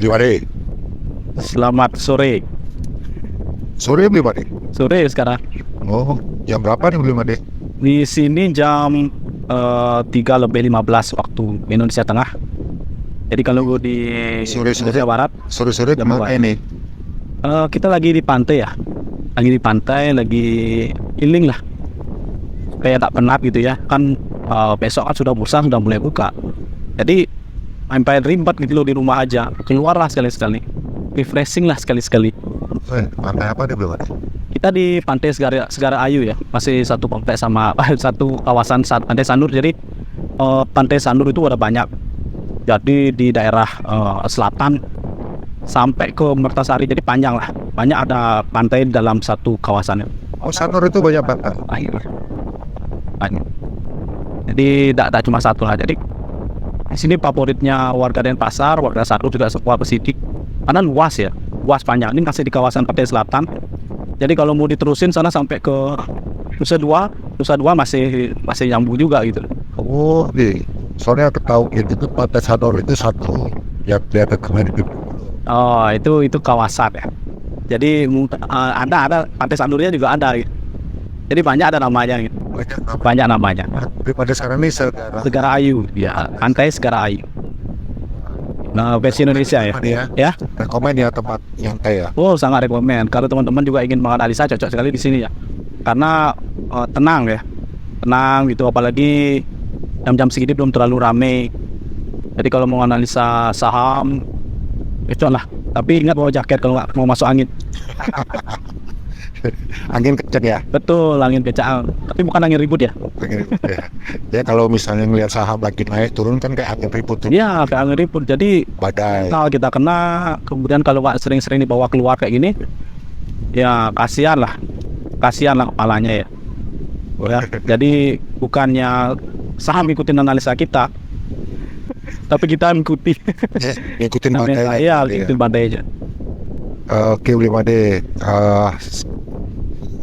Belum ada. Selamat sore. Sore belum ada. Sore sekarang. Oh, jam berapa nih belum ada? Di sini jam 3:15 waktu Indonesia Tengah. Jadi kalau di Indonesia Barat, Sore-sore jam kemana berapa? ini? Kita lagi di pantai ya. Lagi di pantai, lagi healing lah. Supaya tak penat gitu ya. Kan besok kan sudah bursa, sudah mulai buka. Jadi sampai ribet gitu loh di rumah aja. Keluarlah sekali-sekali. Refreshing lah sekali-sekali. Pantai apa deh belum ada? Kita di Pantai Segara Ayu ya, masih satu kompleks sama satu kawasan Pantai Sanur. Jadi Pantai Sanur itu ada banyak. Jadi di daerah selatan sampai ke Mertasari, jadi panjang lah. Banyak ada pantai dalam satu kawasan. Oh, Sanur itu banyak pantai. Akhir banyak. Jadi tidak cuma satu lah. Jadi di sini favoritnya warga Denpasar, warga Sanur juga semua ke sini. Karena luas ya, luas panjang. Ini masih di kawasan Pantai Selatan. Jadi kalau mau diterusin sana sampai ke Nusa Dua masih nyambung juga gitu. Oh, nih. Soalnya aku tahu itu Pantai Sanur itu satu yang kelihatan kemarin itu. Oh, itu kawasan ya. Jadi ada Pantai Sanurnya juga ada gitu. Jadi banyak ada namanya gitu. Banyak namanya. Di Pantai Sanur ini Segara Ayu, ya, Pantai Segara Ayu. Nah, versi Indonesia ya. Ya. Rekomen ya tempat yang kayak. Oh, sangat rekomen. Kalau teman-teman juga ingin menganalisa, cocok sekali di sini ya. Karena tenang ya. Tenang gitu, apalagi jam-jam segini belum terlalu ramai. Jadi kalau mau analisa saham, itu lah. Tapi ingat bawa jaket kalau nggak mau masuk angin. Angin kencang ya. Betul, angin kencang. Tapi bukan angin ribut ya. Ya kalau misalnya ngelihat saham lagi naik turun kan kayak angin ribut tuh. Iya, kayak angin ribut. Jadi Badai. kalau kita kena, kemudian kalau nggak sering-sering dibawa keluar kayak gini, ya kasihan lah kepalanya ya. Jadi bukannya saham ikutin analisa kita, tapi kita mengikuti. Ngikutin badai. Iya, ikutin badai aja. Oke, belum ada.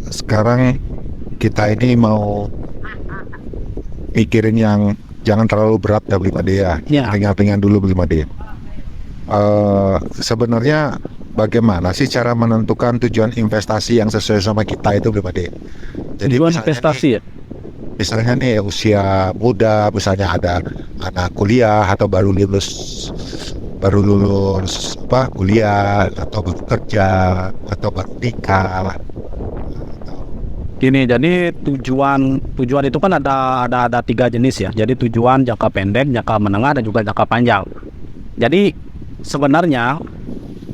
Sekarang kita ini mau mikirin yang jangan terlalu berat ya belum ada ya. Ya. Ringan-ringan dulu belum ada. Sebenarnya bagaimana sih cara menentukan tujuan investasi yang sesuai sama kita itu belum ada. Jadi Tujuan misalnya investasi ya. Misalnya nih usia muda, misalnya ada anak kuliah atau baru lulus kuliah atau baru kerja atau baru nikah. Gini, jadi tujuan itu kan ada 3 jenis ya. Jadi tujuan jangka pendek, jangka menengah, dan juga jangka panjang. Jadi sebenarnya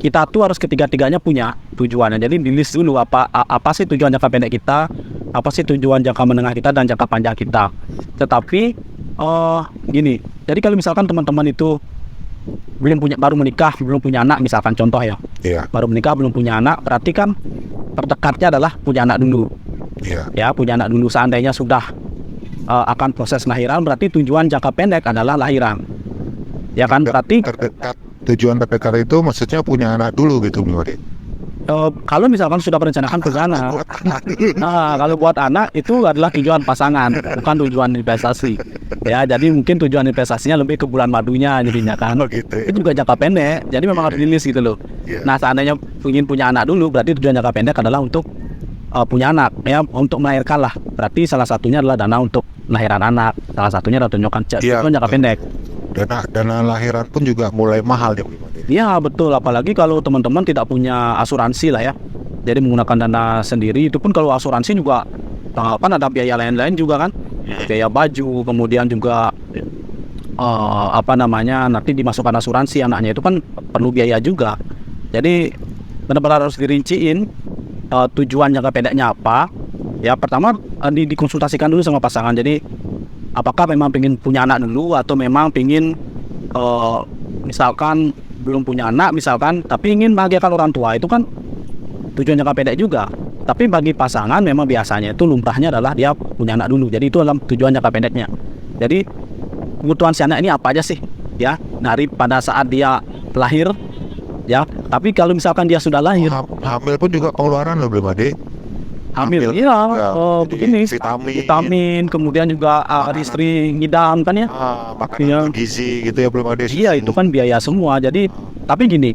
kita tuh harus ketiga-tiganya punya tujuannya. Jadi di list dulu apa sih tujuan jangka pendek kita, apa sih tujuan jangka menengah kita, dan jangka panjang kita. Tetapi gini, jadi kalau misalkan teman-teman itu baru menikah, belum punya anak, misalkan contoh ya. Iya. Baru menikah, belum punya anak, berarti kan terdekatnya adalah punya anak dulu. Iya. Ya, punya anak dulu. Seandainya sudah akan proses lahiran, berarti tujuan jangka pendek adalah lahiran. Ya kan, berarti Tujuan terdekat itu maksudnya punya anak dulu gitu belum ada. kalau misalkan sudah merencanakan punya anak, nah kalau buat anak itu adalah tujuan pasangan, bukan tujuan investasi. Ya, jadi mungkin tujuan investasinya lebih ke bulan madunya jadinya kan. Oh, gitu ya. Itu juga jangka pendek. Jadi memang harus rilis gitu loh. Yeah. Nah, seandainya ingin punya anak dulu, berarti tujuan jangka pendek adalah untuk punya anak, ya, untuk melahirkan lah. Berarti salah satunya adalah dana untuk lahiran anak. Salah satunya adalah tunjukkan tujuan jangka pendek. Dana lahiran pun juga mulai mahal ya. Iya, betul, apalagi kalau teman-teman tidak punya asuransi lah ya. Jadi menggunakan dana sendiri, itu pun kalau asuransi juga kan ada biaya lain-lain juga kan. Biaya baju, kemudian juga nanti dimasukkan asuransi anaknya, itu kan perlu biaya juga. Jadi benar-benar harus dirinciin tujuan jangka pendeknya apa. Ya, pertama dikonsultasikan dulu sama pasangan. Jadi apakah memang ingin punya anak dulu, atau memang ingin misalkan belum punya anak misalkan, tapi ingin bahagiakan orang tua, itu kan tujuan jangka pendek juga. Tapi bagi pasangan memang biasanya itu lumrahnya adalah dia punya anak dulu. Jadi itu dalam tujuan jangka pendeknya. Jadi kebutuhan si anak ini apa aja sih ya, dari pada saat dia lahir ya. Tapi kalau misalkan dia sudah lahir, hamil pun juga pengeluaran loh belum ada. hamil iya, begini vitamin, kemudian juga istri ngidam kan ya, makanan gizi gitu ya belum ada. Iya, itu kan biaya semua. Jadi Tapi gini,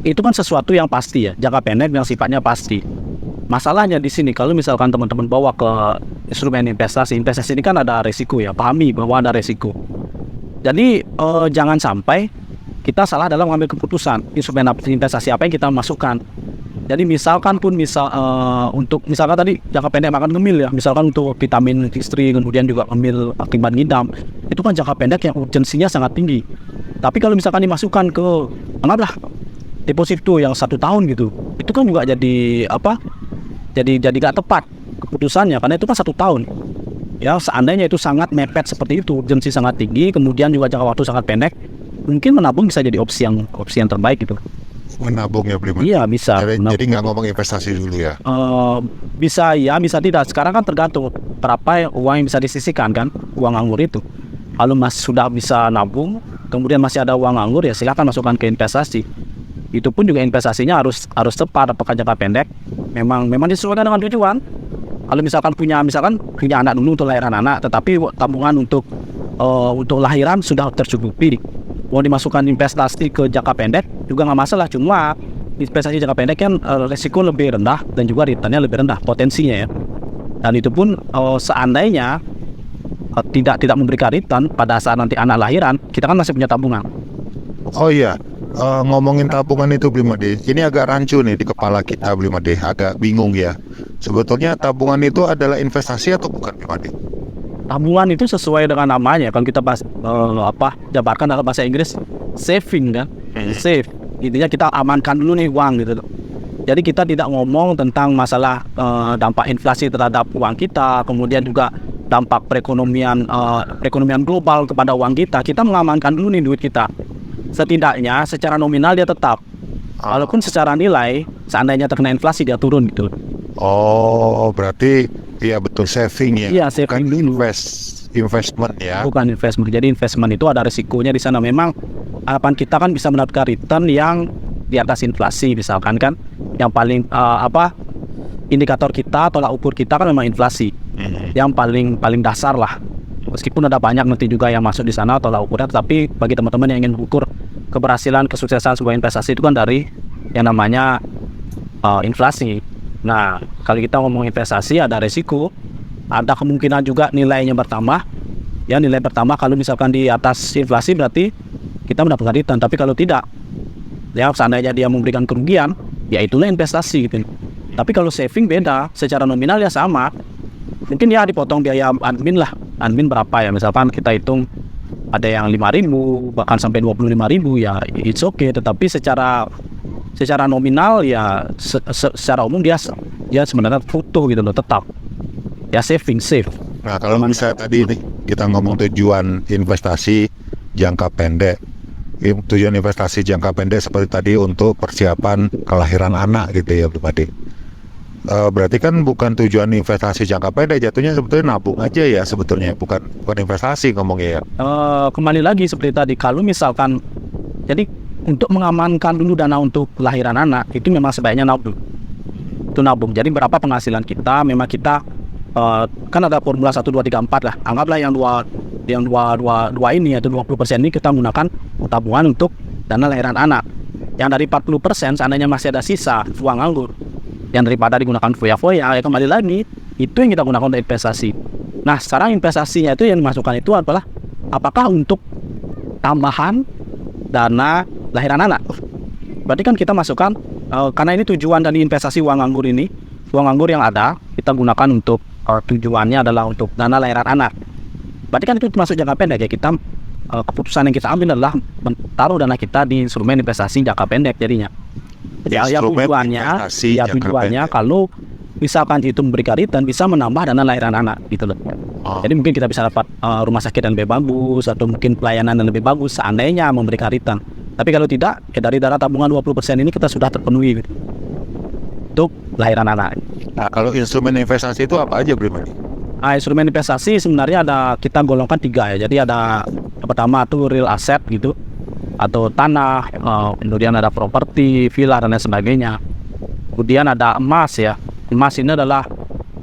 itu kan sesuatu yang pasti ya, jangka pendek yang sifatnya pasti. Masalahnya di sini kalau misalkan teman-teman bawa ke instrumen investasi ini kan ada resiko ya, pahami bahwa ada resiko. Jadi jangan sampai kita salah dalam mengambil keputusan instrumen investasi apa yang kita masukkan. Jadi misalkan untuk misalkan tadi jangka pendek makan ngemil ya, misalkan untuk vitamin istri kemudian juga ngemil akibat ngidam, itu kan jangka pendek yang urgensinya sangat tinggi. Tapi kalau misalkan dimasukkan ke anggaplah deposito yang 1 tahun gitu, itu kan juga jadi jadi gak tepat keputusannya karena itu kan 1 tahun. Ya seandainya itu sangat mepet seperti itu, urgensi sangat tinggi, kemudian juga jangka waktu sangat pendek, mungkin menabung bisa jadi opsi yang terbaik gitu. Menabung ya Blim? Iya bisa. Jadi nggak ngomong investasi dulu ya? Bisa ya, bisa tidak. Sekarang kan tergantung berapa uang yang bisa disisihkan kan, uang nganggur itu. Kalau sudah bisa nabung, kemudian masih ada uang nganggur ya silakan masukkan ke investasi. Itu pun juga investasinya harus tepat, apakah jangka pendek memang disesuaikan dengan tujuan. Kalau misalkan punya anak dulu untuk lahiran anak, tetapi tabungan untuk lahiran sudah tercukupi, mau dimasukkan investasi ke jangka pendek juga nggak masalah. Cuma investasi jangka pendek kan resiko lebih rendah dan juga returnnya lebih rendah potensinya ya. Dan itu pun seandainya tidak memberikan return pada saat nanti anak lahiran, kita kan masih punya tabungan. Oh iya, ngomongin tabungan itu Blim Ade, ini agak rancu nih di kepala kita Blim Ade, agak bingung ya. Sebetulnya tabungan itu adalah investasi atau bukan Blim Ade? Tabungan itu sesuai dengan namanya, kalau kita jabarkan dalam bahasa Inggris saving kan, save. Intinya kita amankan dulu nih uang gitu. Jadi kita tidak ngomong tentang masalah dampak inflasi terhadap uang kita, kemudian juga dampak perekonomian global kepada uang kita. Kita mengamankan dulu nih duit kita. Setidaknya secara nominal dia tetap, walaupun secara nilai seandainya terkena inflasi dia turun gitu. Oh berarti iya betul, saving ya. Iya, saving dulu. Investment ya. Bukan investment. Jadi investment itu ada risikonya di sana. Memang harapan kita kan bisa mendapatkan return yang di atas inflasi misalkan kan. Yang paling indikator kita, tolak ukur kita kan memang inflasi. Yang paling dasar lah. Meskipun ada banyak nanti juga yang masuk di sana tolak ukurnya, tapi bagi teman-teman yang ingin ukur keberhasilan, kesuksesan sebuah investasi itu kan dari yang namanya inflasi. Nah, kalau kita ngomong investasi ada resiko, ada kemungkinan juga nilainya bertambah. Ya, nilai bertambah kalau misalkan di atas inflasi berarti kita mendapatkan return, tapi kalau tidak, ya seandainya dia memberikan kerugian, ya itulah investasi gitu. Tapi kalau saving beda, secara nominal ya sama. Mungkin ya dipotong biaya admin lah. Admin berapa ya, misalkan kita hitung ada yang 5.000 bahkan sampai 25.000 ya it's okay, tetapi secara nominal ya secara umum dia sebenarnya foto gitu loh, tetap ya save. Nah kalau misalnya tadi nih kita ngomong tujuan investasi jangka pendek, tujuan investasi jangka pendek seperti tadi untuk persiapan kelahiran anak gitu ya Blim Ade. Berarti kan bukan tujuan investasi jangka pendek, jatuhnya sebetulnya nabung aja ya sebetulnya, bukan investasi ngomongnya ya. Kembali lagi seperti tadi, kalau misalkan jadi untuk mengamankan dulu dana untuk kelahiran anak itu memang sebaiknya nabung. Itu nabung. Jadi berapa penghasilan kita, memang kita kan ada formula 1, 2, 3, 4 lah. Anggaplah yang dua ini atau 20% ini kita menggunakan tabungan untuk dana lahiran anak. Yang dari 40% seandainya masih ada sisa uang nganggur, yang daripada digunakan foya-foya, ya kembali lagi itu yang kita gunakan untuk investasi. Nah sekarang investasinya itu yang dimasukkan itu adalah apakah untuk tambahan dana lahiran anak. Berarti kan kita masukkan karena ini tujuan dari investasi uang nganggur ini, uang nganggur yang ada kita gunakan untuk tujuannya adalah untuk dana lahiran anak. Berarti kan itu masuk jangka pendek ya, kita keputusan yang kita ambil adalah menaruh dana kita di instrumen investasi jangka pendek jadinya. Ya tujuannya kalau misalkan itu memberikan return bisa menambah dana lahiran anak gitu loh. Jadi mungkin kita bisa dapat rumah sakit yang lebih bagus atau mungkin pelayanan yang lebih bagus seandainya memberikan return. Tapi kalau tidak, ya dari dana tabungan 20% ini kita sudah terpenuhi gitu, untuk lahiran anak. Nah kalau instrumen investasi itu apa aja Blim Ade? Instrumen investasi sebenarnya kita golongkan 3 ya. Jadi ada yang pertama itu real asset gitu, atau tanah, kemudian ada properti, villa dan lain sebagainya. Kemudian ada emas ya. Emas ini adalah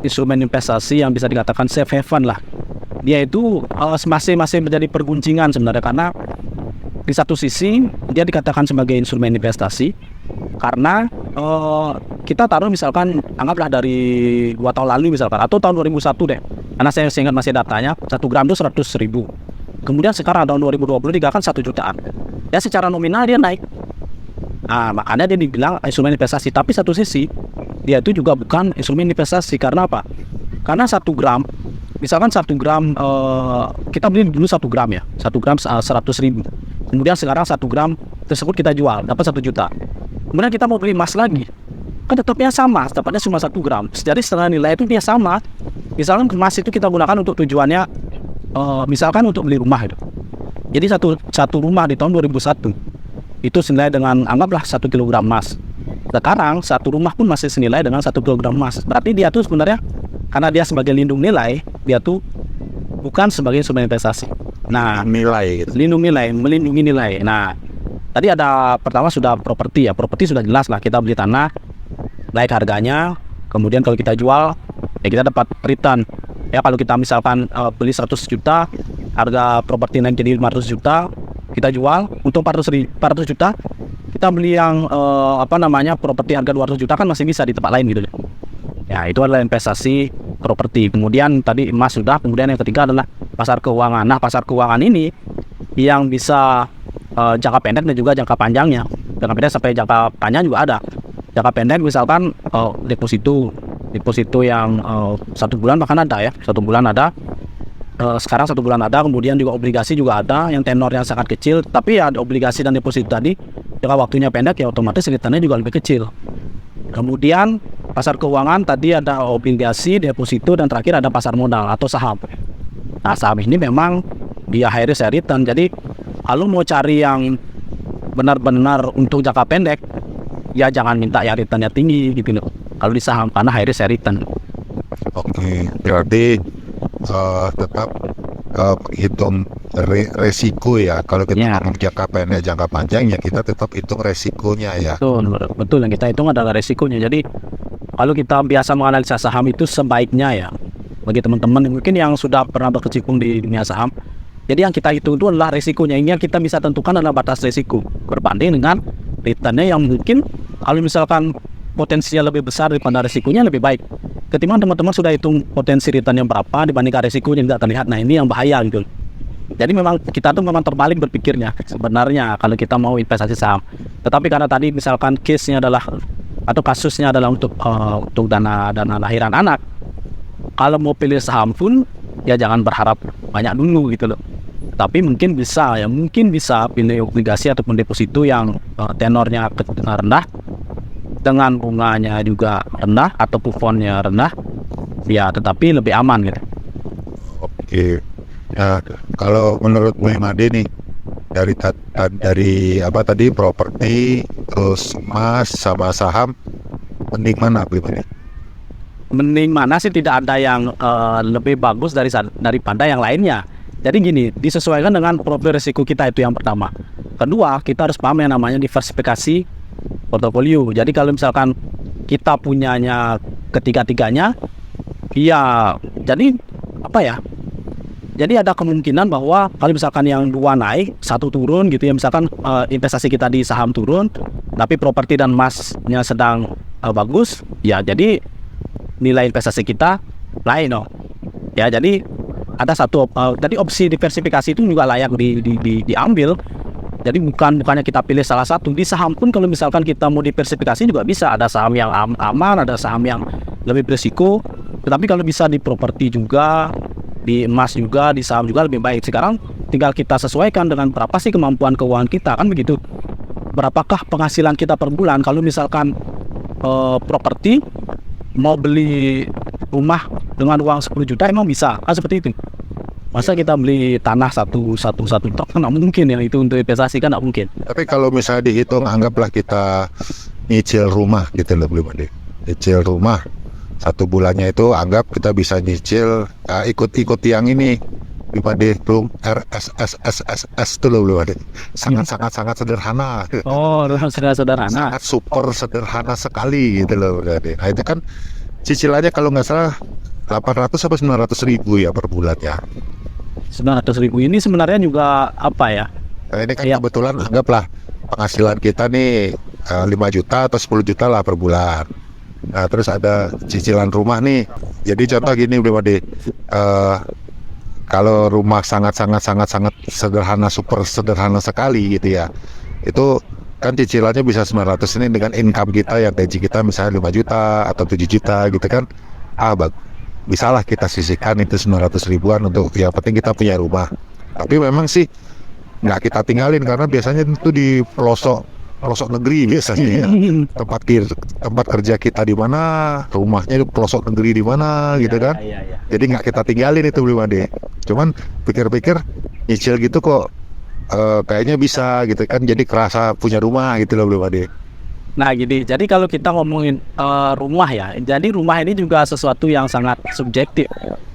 instrumen investasi yang bisa dikatakan safe haven lah. Dia itu masih menjadi perguncingan sebenarnya, karena di satu sisi dia dikatakan sebagai instrumen investasi karena kita taruh misalkan anggaplah dari 2 tahun lalu misalkan atau tahun 2001 deh, karena saya ingat masih datanya 1 gram itu 100.000. Kemudian sekarang tahun 2023 kan 1 jutaan. Ya secara nominal dia naik. Nah, makanya dia dibilang instrumen investasi. Tapi satu sisi dia itu juga bukan instrumen investasi. Karena apa? Karena 1 gram, misalkan 1 gram kita beli dulu 1 gram ya, 1 gram 100.000. Kemudian sekarang 1 gram tersebut kita jual dapat 1 juta. Kemudian kita mau beli emas lagi, kan tetapnya sama, dapatnya cuma 1 gram. Jadi setelah nilai itu dia sama. Misalkan emas itu kita gunakan untuk tujuannya misalkan untuk beli rumah itu. Jadi satu rumah di tahun 2001 itu senilai dengan anggaplah 1 kilogram emas. Sekarang satu rumah pun masih senilai dengan 1 kilogram emas. Berarti dia tuh sebenarnya karena dia sebagai lindung nilai, dia tuh bukan sebagai instrumen investasi. Nah, Nilai gitu. melindungi nilai. Nah, tadi ada pertama sudah properti ya. Properti sudah jelas lah, kita beli tanah, naik harganya, kemudian kalau kita jual ya kita dapat return. Ya kalau kita misalkan beli 100 juta, harga properti naik jadi 500 juta, kita jual untung 400 juta, kita beli yang properti harga 200 juta kan masih bisa di tempat lain gitu. Ya itu adalah investasi properti. Kemudian tadi emas sudah, kemudian yang ketiga adalah pasar keuangan. Nah, pasar keuangan ini yang bisa jangka pendek dan juga jangka panjangnya. Jangka pendek sampai jangka panjang juga ada. Jangka pendek misalkan deposito yang 1 bulan bahkan ada ya, 1 bulan ada. Sekarang 1 bulan ada, kemudian juga obligasi juga ada yang tenornya sangat kecil. Tapi ya obligasi dan deposito tadi jika waktunya pendek ya otomatis returnnya juga lebih kecil. Kemudian pasar keuangan tadi ada obligasi, deposito, dan terakhir ada pasar modal atau saham. Nah, saham ini memang dia high risk high return. Jadi kalau mau cari yang benar-benar untuk jangka pendek, ya jangan minta ya returnnya tinggi gitu loh. Kalau di saham karena high risk high return. Oke, berarti tetap hitung resiko ya. Kalau kita ngomong jangka pendek, jangka panjang ya kita tetap hitung resikonya ya. Betul, yang kita hitung adalah resikonya. Jadi kalau kita biasa menganalisa saham itu sebaiknya ya, bagi teman-teman mungkin yang sudah pernah berkecimpung di dunia saham, jadi yang kita hitung itu adalah resikonya. Ini yang kita bisa tentukan adalah batas resiko berbanding dengan returnnya yang mungkin kalau misalkan potensinya lebih besar daripada resikonya lebih baik. Ketimbang teman-teman sudah hitung potensi returnnya berapa dibandingkan resikonya tidak terlihat. Nah, ini yang bahaya gitu. Jadi memang kita tuh memang terbalik berpikirnya sebenarnya kalau kita mau investasi saham. Tetapi karena tadi misalkan case-nya adalah atau kasusnya adalah untuk dana lahiran anak, kalau mau pilih saham pun ya jangan berharap banyak dulu gitu loh. Tapi mungkin bisa pilih obligasi ataupun deposito yang tenornya rendah dengan bunganya juga rendah atau kuponnya rendah, ya tetapi lebih aman gitu. Oke. Ya, kalau menurut Bu Imade nih dari apa tadi properti terus emas sama saham, mending mana Bu Imade? Mending mana sih, tidak ada yang lebih bagus daripada yang lainnya. Jadi gini, disesuaikan dengan profil risiko kita, itu yang pertama. Kedua, kita harus paham yang namanya diversifikasi portofolio. Jadi kalau misalkan kita punyanya ketiga-tiganya, ya jadi apa ya? Jadi ada kemungkinan bahwa kalau misalkan yang dua naik, satu turun gitu ya, misalkan investasi kita di saham turun, tapi properti dan emasnya sedang bagus, ya jadi nilai investasi kita lain dong. Ya jadi ada satu tadi opsi diversifikasi itu juga layak diambil. Jadi bukannya kita pilih salah satu. Di saham pun kalau misalkan kita mau diversifikasi juga bisa. Ada saham yang aman, ada saham yang lebih berisiko. Tetapi kalau bisa di properti juga, di emas juga, di saham juga lebih baik. Sekarang tinggal kita sesuaikan dengan berapa sih kemampuan keuangan kita, kan begitu. Berapakah penghasilan kita per bulan? Kalau misalkan properti mau beli rumah dengan uang 10 juta emang bisa, kan seperti itu. Masa kita beli tanah satu tok kan nggak mungkin ya, itu untuk investasi kan nggak mungkin. Tapi kalau misalnya dihitung, anggaplah kita nyicil rumah gitu loh belum ada. Nyicil rumah 1 bulannya itu anggap kita bisa nyicil ikut yang ini belum RSSSSS itu loh belum ada. Sangat sederhana. Oh, sangat sederhana. Sangat super sederhana sekali gitu loh berarti. Nah itu kan cicilannya kalau nggak salah 800 sampai 900 ribu ya per bulan ya. 900 ribu ini sebenarnya juga apa ya? Nah, ini kan Iya. kebetulan anggaplah penghasilan kita nih 5 juta atau 10 juta lah per bulan. Nah, terus ada cicilan rumah nih. Jadi contoh gini Bro Made, kalau rumah sangat sederhana, super sederhana sekali gitu ya, itu kan cicilannya bisa 900 ini dengan income kita yang gaji kita misalnya 5 juta atau 7 juta gitu kan. Bisalah kita sisihkan itu 900 ribuan untuk yang penting kita punya rumah. Tapi memang sih nggak kita tinggalin karena biasanya itu di pelosok negeri biasanya ya. Tempat kerja kita di mana, rumahnya di pelosok negeri di mana gitu kan. Iya, iya. Jadi nggak kita tinggalin itu Bro Made. Cuman pikir-pikir nyicil gitu kok kayaknya bisa gitu kan, jadi kerasa punya rumah gitu loh Bro Made. Nah gini, jadi kalau kita ngomongin rumah ya, jadi rumah ini juga sesuatu yang sangat subjektif.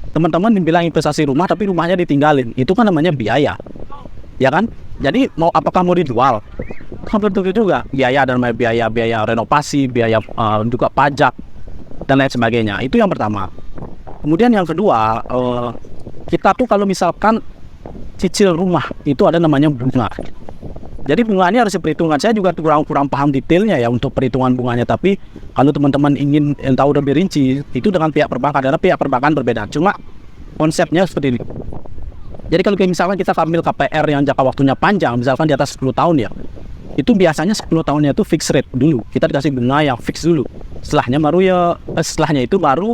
Teman-teman bilang investasi rumah, tapi rumahnya ditinggalin, itu kan namanya biaya, ya kan? Jadi apakah mau dijual? Kan belum tentu juga. Biaya dan biaya renovasi, biaya juga pajak dan lain sebagainya. Itu yang pertama. Kemudian yang kedua, kita tuh kalau misalkan cicil rumah itu ada namanya bunga. Jadi bunganya harus diperhitungkan. Saya juga kurang paham detailnya ya untuk perhitungan bunganya. Tapi kalau teman-teman ingin tahu lebih rinci, itu dengan pihak perbankan. Karena pihak perbankan berbeda. Cuma konsepnya seperti ini. Jadi kalau misalkan kita ambil KPR yang jangka waktunya panjang, misalkan di atas 10 tahun ya, itu biasanya 10 tahunnya itu fixed rate dulu. Kita dikasih bunga yang fix dulu. Setelahnya itu baru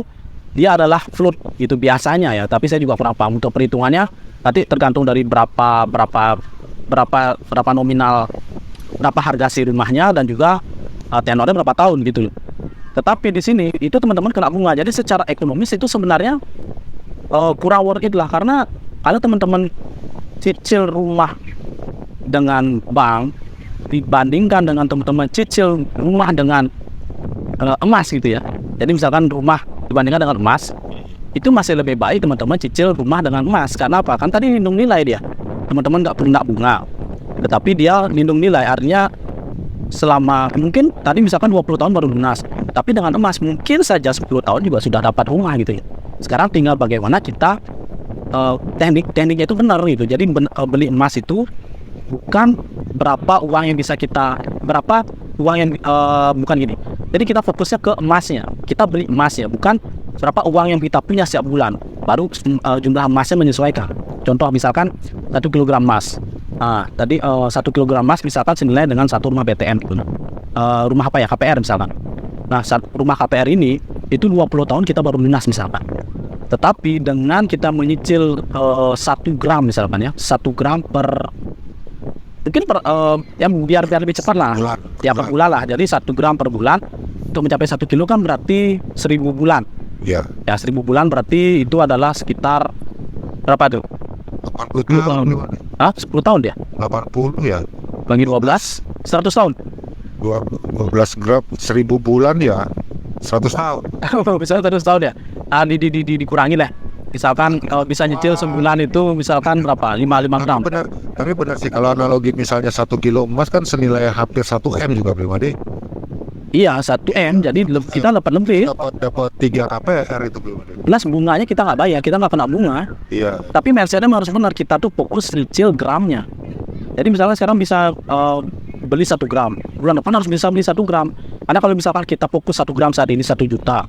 dia adalah float gitu biasanya ya. Tapi saya juga kurang paham untuk perhitungannya. Nanti tergantung dari berapa nominal, berapa harga si rumahnya dan juga tenornya berapa tahun gitu loh. Tetapi di sini itu teman-teman kena bunga. Jadi secara ekonomis itu sebenarnya kurang worth it lah, karena kalau teman-teman cicil rumah dengan bank dibandingkan dengan teman-teman cicil rumah dengan emas gitu ya. Jadi misalkan rumah dibandingkan dengan emas, itu masih lebih baik teman-teman cicil rumah dengan emas. Karena apa? Kan tadi lindung nilai dia. Teman-teman nggak perlu bunga, tetapi dia lindung nilai, artinya selama mungkin tadi misalkan 20 tahun baru lunas, tapi dengan emas mungkin saja 10 tahun juga sudah dapat rumah gitu ya. Sekarang tinggal bagaimana kita tekniknya itu benar gitu. Jadi beli emas itu bukan berapa uang yang bisa kita, berapa uang yang bukan gini. Jadi kita fokusnya ke emasnya. Kita beli emasnya, bukan berapa uang yang kita punya setiap bulan. Baru jumlah emasnya menyesuaikan. Contoh misalkan 1 kg emas. Tadi 1 kg emas misalkan senilai dengan satu rumah BTN gitu. Rumah apa ya? KPR misalkan. Nah, rumah KPR ini itu 20 tahun kita baru lunas misalkan. Tetapi dengan kita menyicil 1 gram misalkan ya, 1 gram per mungkin ya biar lebih cepat lah. Ya per bulan lah. Jadi 1 gram per bulan untuk mencapai 1 kilo kan berarti 1000 bulan. Ya. Ya 1000 bulan berarti itu adalah sekitar berapa tuh? 80 tahun. 10 tahun dia? 80 ya. Bagi 12, 100 tahun. 12 gram 1000 bulan ya 100 tahun. Misalnya 100 tahun ya. Dikurangi lah. Misalkan bisa nyicil sebulan itu misalkan berapa? 5 gram. Tapi benar sih kalau analogi misalnya 1 kilo emas kan senilai hampir 1 M juga Bro Made. Iya 1 M, jadi kita dapat lebih. Dapat 3 KPR itu Bro Made. Plus bunganya kita nggak bayar, kita nggak kena bunga. Iya. Tapi mindsetnya harus benar, kita tuh fokus nyicil gramnya. Jadi misalnya sekarang bisa beli 1 gram, bulan depan harus bisa beli 1 gram. Karena kalau misalkan kita fokus 1 gram saat ini 1 juta,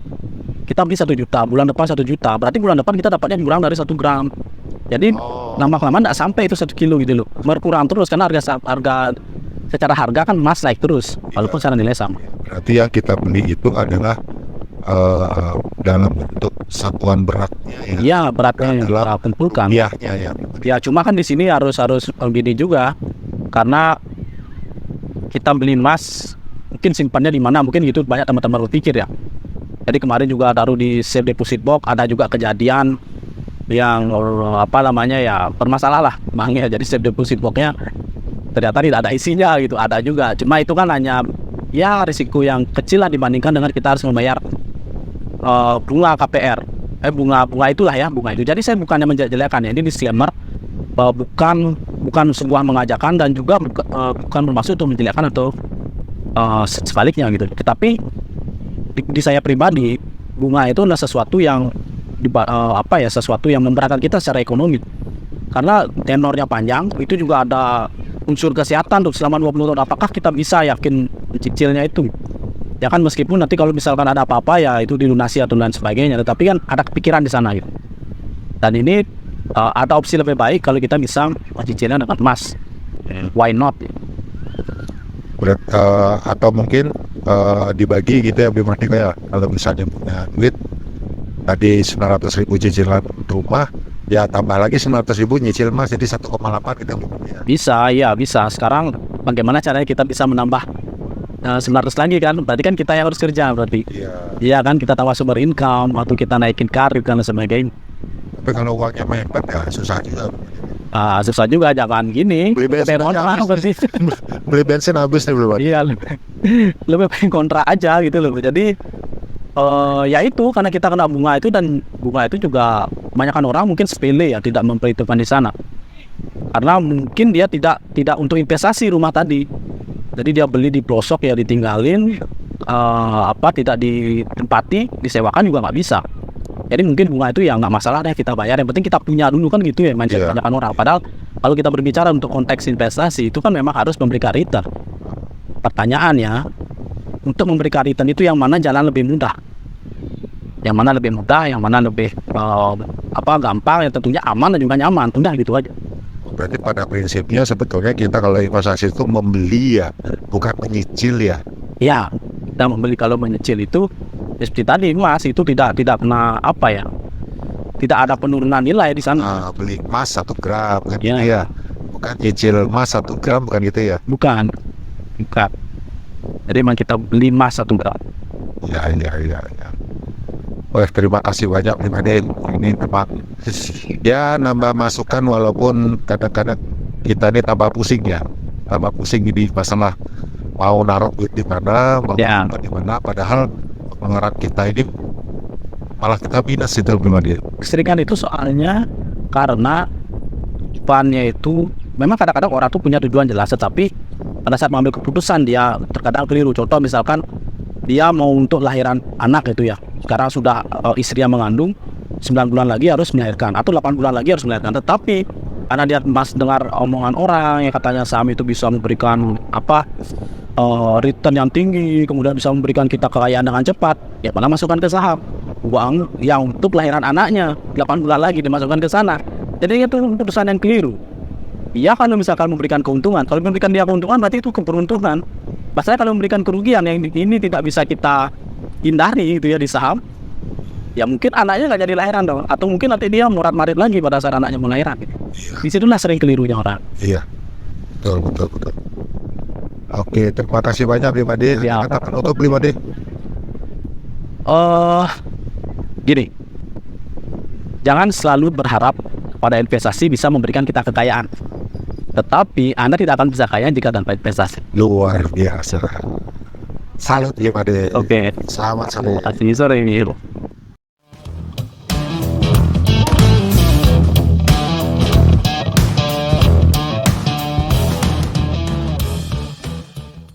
kita beli 1 juta, bulan depan 1 juta, berarti bulan depan kita dapatnya kurang dari 1 gram. Jadi lama-kelamaan nggak sampai itu 1 kilo gitu loh, berkurang terus karena harga secara harga kan emas naik terus, walaupun secara nilai sama. Berarti yang kita beli itu adalah dalam bentuk satuan beratnya ya. Iya, beratnya yang kita kumpulkan. Iya. Ya cuma kan di sini harus gini juga, karena kita beli emas mungkin simpannya di mana, mungkin gitu banyak teman-teman berpikir ya. Jadi kemarin juga taruh di safe deposit box, ada juga kejadian yang bermasalah lah bangnya. Jadi safe deposit boxnya ternyata tidak ada isinya gitu, ada juga. Cuma itu kan hanya ya risiko yang kecil lah dibandingkan dengan kita harus membayar bunga KPR. Bunga itulah ya, bunga itu. Jadi saya bukannya menjelek-jelekan ya, ini disclaimer, bukan sebuah mengajakan dan juga bukan bermaksud untuk menjelekkan atau sebaliknya gitu. Tetapi di saya pribadi, bunga itu adalah sesuatu yang sesuatu yang memberatkan kita secara ekonomi. Karena tenornya panjang, itu juga ada unsur kesehatan tuh selama 20 tahun, apakah kita bisa yakin cicilnya itu? Ya kan, meskipun nanti kalau misalkan ada apa-apa ya itu dilunasi atau lain sebagainya, tetapi kan ada kepikiran di sana gitu. Dan ini ada opsi lebih baik kalau kita bisa cicilnya dengan emas. Why not? Atau mungkin dibagi gitu ya, berarti kayak kalau misalnya punya duit tadi 900.000 cicilan rumah, ya tambah lagi 900.000 nyicil emas, jadi 1,8 gitu ya. Bisa, ya bisa. Sekarang bagaimana caranya kita bisa menambah 900 lagi kan? Berarti kan kita yang harus kerja berarti. Iya. Iya kan, kita tambah sumber income atau kita naikin karir dan sebagainya. Tapi kalau uangnya mepet ya susah juga. Susah juga, jangan gini. Beli bensin Lebih aja kontrak habis. berarti. Beli bensin habis nih belum. Iya, lebih pengen kontrak aja gitu loh. Jadi ya itu karena kita kena bunga itu, dan bunga itu juga kebanyakan orang mungkin sepele ya, tidak memperhitungkan di sana. Karena mungkin dia tidak untuk investasi rumah tadi. Jadi dia beli di pelosok ya, ditinggalin, tidak ditempati, disewakan juga nggak bisa. Jadi mungkin bunga itu ya nggak masalah deh kita bayar, yang penting kita punya dulu kan gitu ya, mindset kebanyakan orang. Padahal kalau kita berbicara untuk konteks investasi itu kan memang harus memberikan return. Pertanyaannya, untuk memberikan return itu yang mana jalan lebih mudah? Yang mana lebih mudah, yang mana lebih gampang, yang tentunya aman dan juga nyaman. Udah gitu aja. Berarti pada prinsipnya sebetulnya kita kalau investasi itu membeli ya, bukan menyicil ya. Ya, kita membeli, kalau menyicil itu ya seperti tadi emas itu tidak kena tidak ada penurunan nilai di sana. Beli emas 1 gram kan Ya. gitu ya. Bukan nyicil emas 1 gram, bukan gitu ya. Bukan. Jadi memang kita beli emas 1 gram. Ya. Wah, terima kasih banyak Nih Made. Ini memang ya nambah masukan, walaupun kadang-kadang kita ini tambah pusing ya. Tambah pusing ini masalah mau naruh duit di mana, mau simpan di mana, padahal pengeluaran kita ini malah kita minus itu Made. Keseringan itu soalnya karena tujuannya itu memang kadang-kadang orang tuh punya tujuan jelas, tetapi pada saat mengambil keputusan dia terkadang keliru. Contoh misalkan dia mau untuk lahiran anak itu ya, sekarang sudah istri yang mengandung 9 bulan lagi harus melahirkan atau 8 bulan lagi harus melahirkan, tetapi karena dia mas dengar omongan orang yang katanya saham itu bisa memberikan return yang tinggi, kemudian bisa memberikan kita kekayaan dengan cepat, ya malah masukkan ke saham. Uang yang untuk lahiran anaknya 8 bulan lagi dimasukkan ke sana. Jadi itu keputusan yang keliru. Iya, kalau misalkan memberikan keuntungan, kalau memberikan dia keuntungan berarti itu keberuntungan. Masalahnya kalau memberikan kerugian yang ini tidak bisa kita hindari gitu ya di saham, ya mungkin anaknya nggak jadi lahiran dong, atau mungkin nanti dia morat-marit lagi pada saat anaknya mau lahiran gitu. Disitulah sering kelirunya orang. Iya, betul. Oke, terima kasih banyak Made. Ya. Kata penutup Made. Gini, jangan selalu berharap pada investasi bisa memberikan kita kekayaan, tetapi Anda tidak akan bisa kaya jika tanpa investasi. Luar biasa. Salut Made. Oke. Selamat sore. Terima kasih, sore ini.